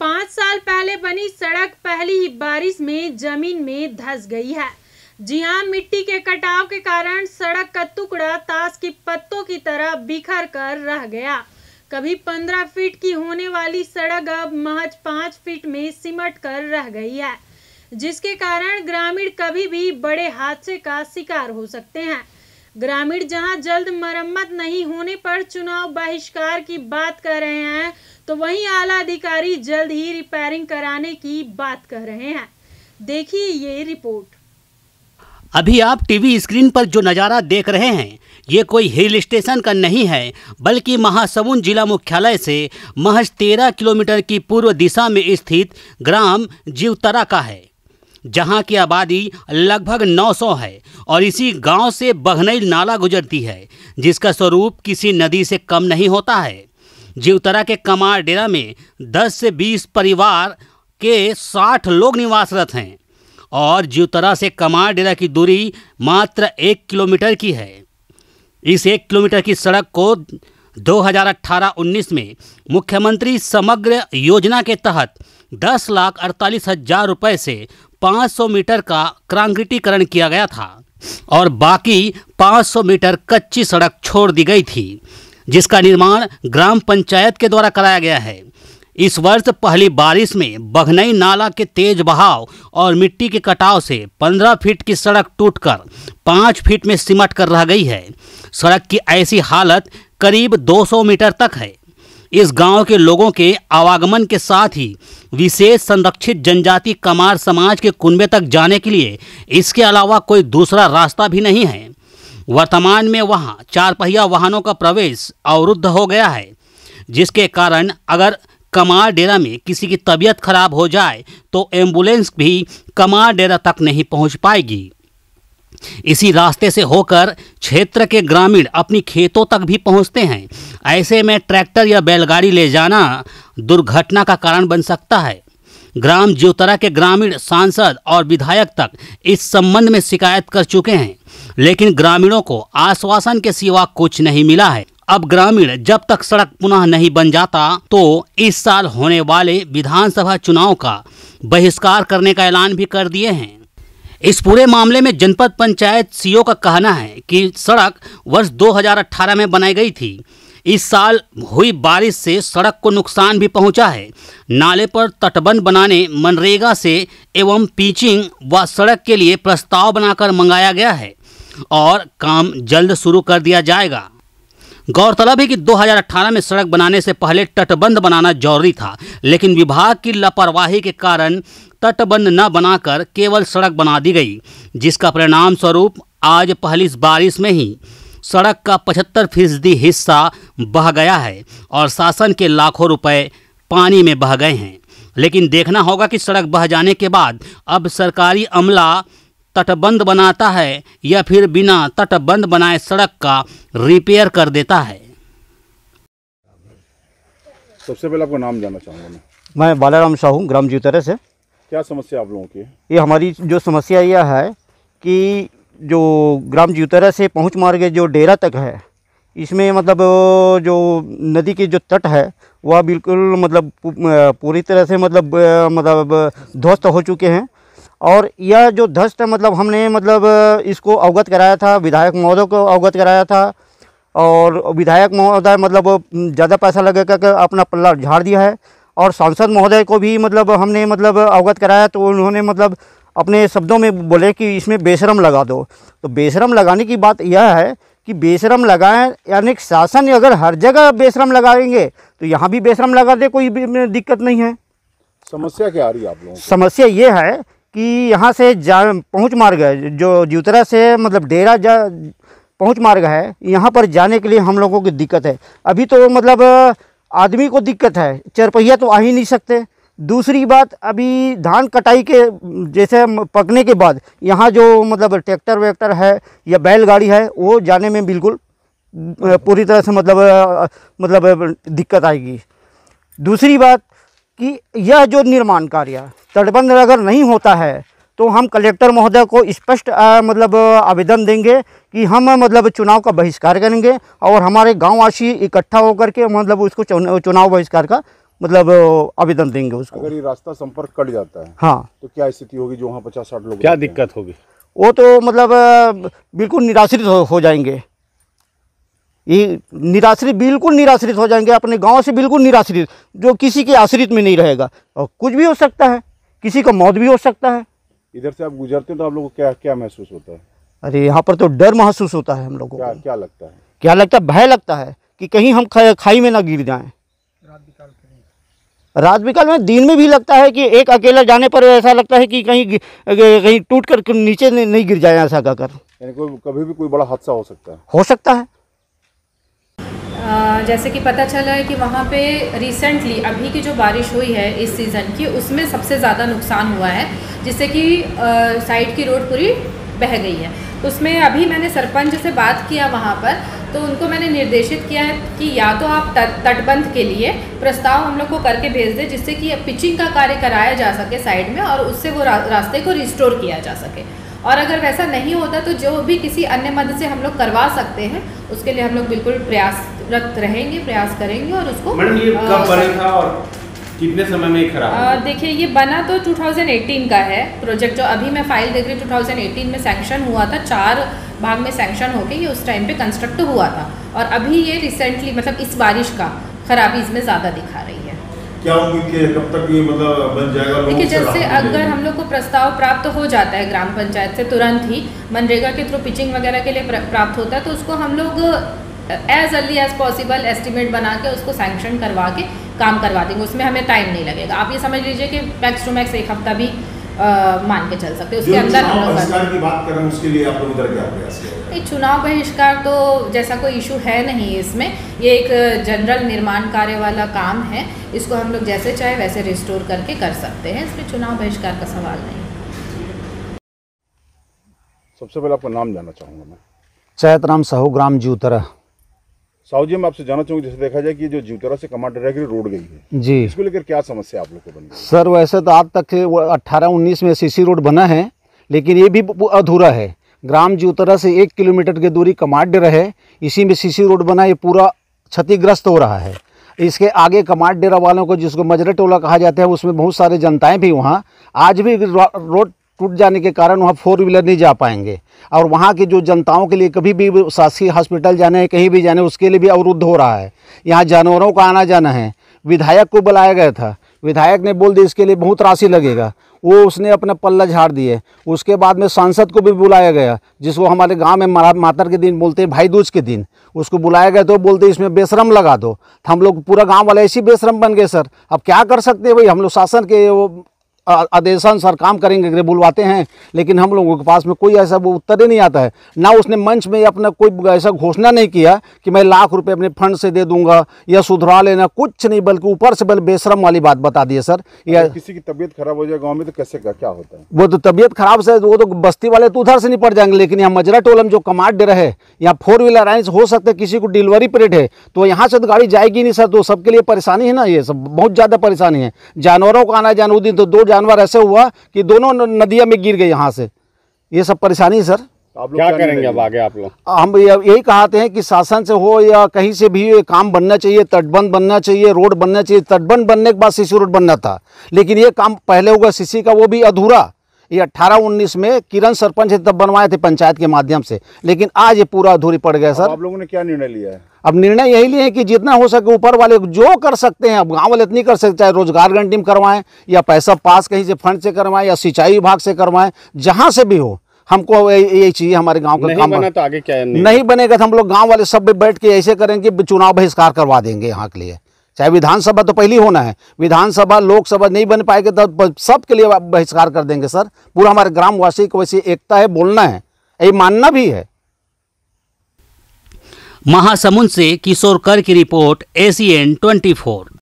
5 साल पहले बनी सड़क पहली ही बारिश में जमीन में धंस गई है। जी हां, मिट्टी के कटाव के कारण सड़क का टुकड़ा ताश के पत्तों की तरह बिखर कर रह गया। कभी 15 फीट की होने वाली सड़क अब महज 5 फीट में सिमट कर रह गई है, जिसके कारण ग्रामीण कभी भी बड़े हादसे का शिकार हो सकते हैं। ग्रामीण जहां जल्द मरम्मत नहीं होने पर चुनाव बहिष्कार की बात कर रहे हैं, तो वहीं आला अधिकारी जल्द ही रिपेयरिंग कराने की बात कर रहे हैं। देखिए ये रिपोर्ट। अभी आप टीवी स्क्रीन पर जो नज़ारा देख रहे हैं, ये कोई हिल स्टेशन का नहीं है, बल्कि महासमुंद जिला मुख्यालय से महज 13 किलोमीटर की पूर्व दिशा में स्थित ग्राम जीवतरा का है, जहां की आबादी लगभग 900 है और इसी गांव से बघनई नाला गुजरती है, जिसका स्वरूप किसी नदी से कम नहीं होता है। जीवतरा के कमार डेरा में 10 से 20 परिवार के 60 लोग निवासरत हैं और जीवतरा से कमार डेरा की दूरी मात्र 1 किलोमीटर की है। इस 1 किलोमीटर की सड़क को 2018-19 में मुख्यमंत्री समग्र योजना के तहत 10,48,000 रुपये से 500 मीटर का कांक्रीटीकरण किया गया था और बाकी 500 मीटर कच्ची सड़क छोड़ दी गई थी, जिसका निर्माण ग्राम पंचायत के द्वारा कराया गया है। इस वर्ष पहली बारिश में बघनई नाला के तेज बहाव और मिट्टी के कटाव से 15 फीट की सड़क टूटकर 5 फीट में सिमट कर रह गई है। सड़क की ऐसी हालत करीब 200 मीटर तक है। इस गांव के लोगों के आवागमन के साथ ही विशेष संरक्षित जनजाति कमार समाज के कुनबे तक जाने के लिए इसके अलावा कोई दूसरा रास्ता भी नहीं है। वर्तमान में वहां 4 पहिया वाहनों का प्रवेश अवरुद्ध हो गया है, जिसके कारण अगर कमार डेरा में किसी की तबीयत खराब हो जाए तो एम्बुलेंस भी कमार डेरा तक नहीं पहुंच पाएगी। इसी रास्ते से होकर क्षेत्र के ग्रामीण अपनी खेतों तक भी पहुंचते हैं। ऐसे में ट्रैक्टर या बैलगाड़ी ले जाना दुर्घटना का कारण बन सकता है। ग्राम जीवतरा के ग्रामीण सांसद और विधायक तक इस संबंध में शिकायत कर चुके हैं, लेकिन ग्रामीणों को आश्वासन के सिवा कुछ नहीं मिला है। अब ग्रामीण जब तक सड़क पुनः नहीं बन जाता तो इस साल होने वाले विधानसभा चुनाव का बहिष्कार करने का ऐलान भी कर दिए हैं। इस पूरे मामले में जनपद पंचायत सीओ का कहना है कि सड़क वर्ष 2018 में बनाई गई थी। इस साल हुई बारिश से सड़क को नुकसान भी पहुंचा है। नाले पर तटबंध बनाने मनरेगा से एवं पिचिंग व सड़क के लिए प्रस्ताव बनाकर मंगाया गया है और काम जल्द शुरू कर दिया जाएगा। गौरतलब है कि 2018 में सड़क बनाने से पहले तटबंध बनाना जरूरी था, लेकिन विभाग की लापरवाही के कारण तटबंध न बनाकर केवल सड़क बना दी गई, जिसका परिणाम स्वरूप आज पहली बारिश में ही सड़क का 75% हिस्सा बह गया है और शासन के लाखों रुपए पानी में बह गए हैं। लेकिन देखना होगा कि सड़क बह जाने के बाद अब सरकारी अमला तटबंध बनाता है या फिर बिना तटबंध बनाए सड़क का रिपेयर कर देता है। सबसे पहले आपका नाम जानना चाहूँगा मैं बालाराम साहू, ग्राम जीवतरा से। क्या समस्या आप लोगों की है? ये हमारी जो समस्या यह है कि जो ग्राम जीवतरा से पहुँच मार्ग जो डेरा तक है, इसमें मतलब जो नदी के जो तट है वह बिल्कुल मतलब पूरी तरह से मतलब ध्वस्त हो चुके हैं। और यह जो ध्वस्त मतलब हमने मतलब इसको अवगत कराया था, विधायक महोदय को अवगत कराया था और विधायक महोदय मतलब ज़्यादा पैसा लगेगा कर अपना पल्ला झाड़ दिया है। और सांसद महोदय को भी मतलब हमने मतलब अवगत कराया तो उन्होंने मतलब अपने शब्दों में बोले कि इसमें बेशरम लगा दो। तो बेशरम लगाने की बात यह है कि बेशरम लगाएं, यानी शासन अगर हर जगह बेशरम लगाएंगे तो यहाँ भी बेशरम लगा दे, कोई दिक्कत नहीं है। समस्या क्या आ रही है आप लोगों को? समस्या ये है कि यहाँ से पहुँच मार्ग है जो जीवतरा से मतलब डेरा पहुँच मार्ग है, यहाँ पर जाने के लिए हम लोगों की दिक्कत है। अभी तो मतलब आदमी को दिक्कत है, 4 पहिया तो आ ही नहीं सकते। दूसरी बात, अभी धान कटाई के जैसे पकने के बाद यहाँ जो मतलब ट्रैक्टर वैक्टर है या बैलगाड़ी है वो जाने में बिल्कुल पूरी तरह से मतलब दिक्कत आएगी। दूसरी बात कि यह जो निर्माण कार्य तटबंध अगर नहीं होता है तो हम कलेक्टर महोदय को स्पष्ट मतलब आवेदन देंगे कि हम मतलब चुनाव का बहिष्कार करेंगे और हमारे गांववासी इकट्ठा होकर के मतलब उसको चुनाव बहिष्कार का मतलब आवेदन देंगे उसको। अगर ये रास्ता संपर्क कट जाता है हाँ तो क्या स्थिति होगी जो वहाँ 50-60 लोग क्या रहते हैं? दिक्कत होगी? वो तो मतलब बिल्कुल निराश्रित हो जाएंगे, ये निराश्रित, बिल्कुल निराश्रित हो जाएंगे, अपने गांव से बिल्कुल निराश्रित, जो किसी के आश्रित में नहीं रहेगा। और कुछ भी हो सकता है, किसी का मौत भी हो सकता है। इधर से आप गुजरते हैं तो आप लोगों को क्या क्या महसूस होता है? अरे यहाँ पर तो डर महसूस होता है हम लोगों को। क्या लगता है? क्या लगता है? भय लगता है कि कहीं हम खाई में ना गिर जाएं। रात बिकाल में, दिन में भी लगता है कि एक अकेला जाने पर ऐसा लगता है कि कहीं टूट कर नीचे नहीं गिर जाए, ऐसा कर। यानी कभी भी कोई बड़ा हादसा हो सकता है। हो सकता है। जैसे कि पता चला है कि वहाँ पे रिसेंटली अभी की जो बारिश हुई है इस सीज़न की, उसमें सबसे ज़्यादा नुकसान हुआ है, जिससे कि साइड की रोड पूरी बह गई है। उसमें अभी मैंने सरपंच से बात किया वहाँ पर, तो उनको मैंने निर्देशित किया है कि या तो आप तटबंध के लिए प्रस्ताव हम लोग को करके भेज दें, जिससे कि पिचिंग का कार्य कराया जा सके साइड में, और उससे वो रास्ते को रिस्टोर किया जा सके। और अगर वैसा नहीं होता तो जो भी किसी अन्य मदद से हम लोग करवा सकते हैं, उसके लिए हम लोग बिल्कुल प्रयासरत रहेंगे, प्रयास करेंगे। और उसको मैडम ये कब बना था और कितने समय में खराब? देखिए, ये बना तो 2018 का है प्रोजेक्ट, जो अभी मैं फाइल देख रही हूँ 2018 में सैंक्शन हुआ था, 4 भाग में सैंक्शन होके ये उस टाइम पे कंस्ट्रक्ट हुआ था। और अभी ये रिसेंटली मतलब इस बारिश का खराबी इसमें ज़्यादा दिखा रही है। क्या उम्मीद है कब तक ये मतलब बन जाएगा? देखिए, जैसे अगर हम लोग को प्रस्ताव प्राप्त हो जाता है ग्राम पंचायत से तुरंत ही, मनरेगा के थ्रू पिचिंग वगैरह के लिए प्राप्त होता है, तो उसको हम लोग as early as possible estimate बना के उसको सैंक्शन करवा के काम करवा देंगे। उसमें हमें टाइम नहीं लगेगा। आप ये समझ लीजिए कि मैक्स टू मैक्स 1 हफ्ता भी मान के चल सकते हैं। उसके अंदर हम लोग बहिष्कार की बात करें, उसके लिए आप लोग उधर क्या प्रयास करेंगे? चुनाव बहिष्कार तो जैसा कोई इशू है नहीं इसमें, ये एक जनरल निर्माण कार्य वाला काम है, इसको हम लोग जैसे चाहे वैसे रिस्टोर करके कर सकते हैं, इसमें चुनाव बहिष्कार का सवाल नहीं। सबसे पहले आपका नाम जानना चाहूँगा मैं। चैतराम साहू, ग्राम जीवतरा। साहू जी, मैं आपसे जानना चाहूँगा, जैसे देखा जाए कि जो जीवतरा से कमांडर की रोड गई है जी, इसको लेकर क्या समस्या आप लोग को बनी? सर वैसे तो आज तक 18-19 में सीसी रोड बना है, लेकिन ये भी अधूरा है। ग्राम जीवतरा से 1 किलोमीटर की दूरी कमांडर है, इसी में सीसी रोड बना, ये पूरा क्षतिग्रस्त हो रहा है। इसके आगे कमांड डेरा वालों को, जिसको मजरा टोला कहा जाता है, उसमें बहुत सारे जनताएं भी वहाँ आज भी रोड टूट जाने के कारण वहाँ 4 व्हीलर नहीं जा पाएंगे। और वहाँ की जो जनताओं के लिए कभी भी शासकीय हॉस्पिटल जाने है, कहीं भी जाने, उसके लिए भी अवरुद्ध हो रहा है। यहाँ जानवरों का आना जाना है। विधायक को बुलाया गया था, विधायक ने बोल दिया इसके लिए बहुत राशि लगेगा, वो उसने अपना पल्ला झाड़ दिए। उसके बाद में सांसद को भी बुलाया गया, जिसको हमारे गांव में मातर के दिन बोलते हैं, भाई दूज के दिन, उसको बुलाया गया तो बोलते इसमें बेशरम लगा दो। हम लोग पूरा गांव वाले ऐसे बेशरम बन गए सर। अब क्या कर सकते हैं भाई, हम लोग शासन के वो आदेशानुसार काम करेंगे, बुलवाते हैं, लेकिन हम लोगों के पास में कोई ऐसा वो उत्तर ही नहीं आता है। ना उसने मंच में अपना कोई ऐसा घोषणा नहीं किया कि मैं लाख रुपए अपने फंड से दे दूंगा या सुधरा लेना, कुछ नहीं, बल्कि ऊपर से बेशरम वाली बात बता दी है सर। या किसी की तबीयत खराब हो जाए गाँव में तो कैसे क्या होता है? वो तो तबीयत खराब से वो तो बस्ती वाले तो उधर से निपट जाएंगे, लेकिन यहाँ मजरा टोलम जो कमांड डेरा है, यहाँ 4 व्हीलर आने हो सकते हैं, किसी को डिलीवरी पीरियड है तो यहाँ से तो गाड़ी जाएगी नहीं सर, तो सबके लिए परेशानी है ना, ये सब बहुत ज़्यादा परेशानी है। जानवरों का आना जाना, उस दिन तो 2 जानवर ऐसे हुआ कि दोनों नदिया में गिर गए यहाँ से, ये सब परेशानी है सर। आप लोग क्या करेंगे अब आगे आप लोग? हम यही कहते हैं कि शासन से हो या कहीं से भी ये काम बनना चाहिए, तटबंध बनना चाहिए, रोड बनना चाहिए। तटबंध बनने के बाद सीसी रोड बनना था, लेकिन ये काम पहले होगा सीसी का, वो भी अधूरा। ये 18-19 में किरण सरपंच है तब बनवाए थे पंचायत के माध्यम से, लेकिन आज ये पूरा अधूरी पड़ गया सर। आप लोगों ने क्या निर्णय लिया है? अब निर्णय यही लिए कि जितना हो सके ऊपर वाले जो कर सकते हैं, अब गांव वाले इतनी कर सकते, चाहे रोजगार गारंटी में करवाएं या पैसा पास कहीं से फंड से करवाएं या सिंचाई विभाग से करवाएं, जहां से भी हो, हमको यही चाहिए। हमारे गांव का काम बना तो आगे क्या नहीं बनेगा तो हम लोग गाँव वाले सब बैठ के ऐसे करेंगे, चुनाव बहिष्कार करवा देंगे यहाँ के लिए। चाहे विधानसभा तो पहली होना है, विधानसभा लोकसभा नहीं बन पाएगा तो सबके लिए बहिष्कार कर देंगे सर। पूरा हमारे ग्रामवासी को वैसे एकता है, बोलना है, ये मानना भी है। महासमुंद से किशोर कर की रिपोर्ट, ACN 24।